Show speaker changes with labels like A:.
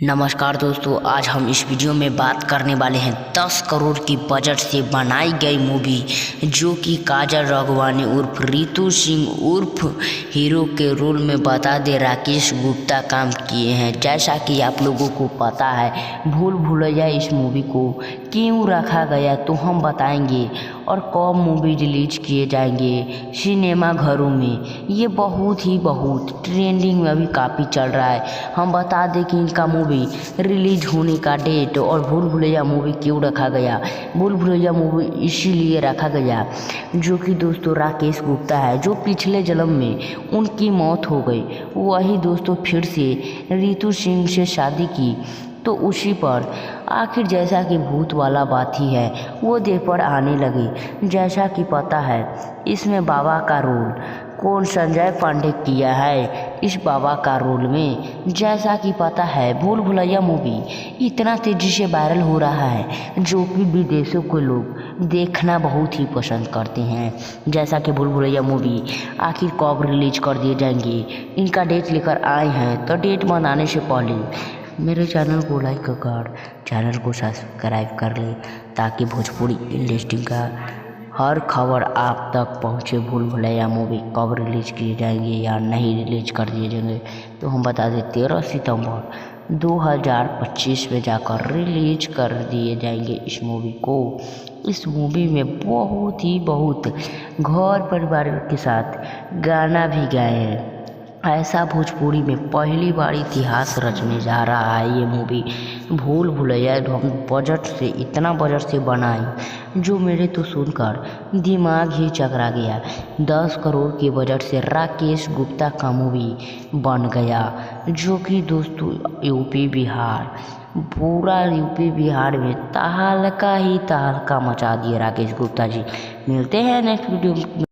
A: नमस्कार दोस्तों, आज हम इस वीडियो में बात करने वाले हैं 10 करोड़ की बजट से बनाई गई मूवी जो कि काजल राघवानी उर्फ रितु सिंह उर्फ हीरो के रोल में बता दे राकेश गुप्ता काम किए हैं। जैसा कि आप लोगों को पता है, भूल भुलैया इस मूवी को क्यों रखा गया तो हम बताएंगे और कब मूवी रिलीज किए जाएंगे सिनेमा घरों में। ये बहुत ट्रेंडिंग में अभी काफ़ी चल रहा है। हम बता दें कि इनका मूवी रिलीज होने का डेट और भूल भुलैया मूवी क्यों रखा गया। भूल भुलैया मूवी इसीलिए रखा गया जो कि दोस्तों राकेश गुप्ता है, जो पिछले जन्म में उनकी मौत हो गई, वही दोस्तों फिर से रितु सिंह से शादी की, तो उसी पर आखिर जैसा कि भूत वाला बात ही है वो देह पर आने लगी। जैसा कि पता है, इसमें बाबा का रोल कौन संजय पांडे किया है इस बाबा का रोल में। जैसा कि पता है, भूल भुलैया मूवी इतना तेज़ी से वायरल हो रहा है जो कि विदेशों के लोग देखना बहुत ही पसंद करते हैं। जैसा कि भूल भुलैया मूवी आखिर कब रिलीज कर दिए जाएंगे, इनका डेट लेकर आए हैं, तो डेट बनाने से पहले मेरे चैनल को लाइक कर चैनल को सब्सक्राइब कर ले ताकि भोजपुरी इंडस्ट्री का हर खबर आप तक पहुँचे। भूल भुलैया मूवी कब रिलीज किए जाएंगे या नहीं रिलीज कर दिए जाएंगे तो हम बता दें 13 सितंबर 2025 में जाकर रिलीज कर दिए जाएंगे इस मूवी को। इस मूवी में बहुत घर परिवार के साथ गाना भी गाए हैं। ऐसा भोजपुरी में पहली बार इतिहास रचने जा रहा है ये मूवी भूल भुलैया। हम बजट से इतना बजट से बनाई जो मेरे तो सुनकर दिमाग ही चकरा गया। 10 करोड़ के बजट से राकेश गुप्ता का मूवी बन गया जो कि दोस्तों यूपी बिहार, पूरा यूपी बिहार में तहलका मचा दिए राकेश गुप्ता जी। मिलते हैं नेक्स्ट वीडियो में।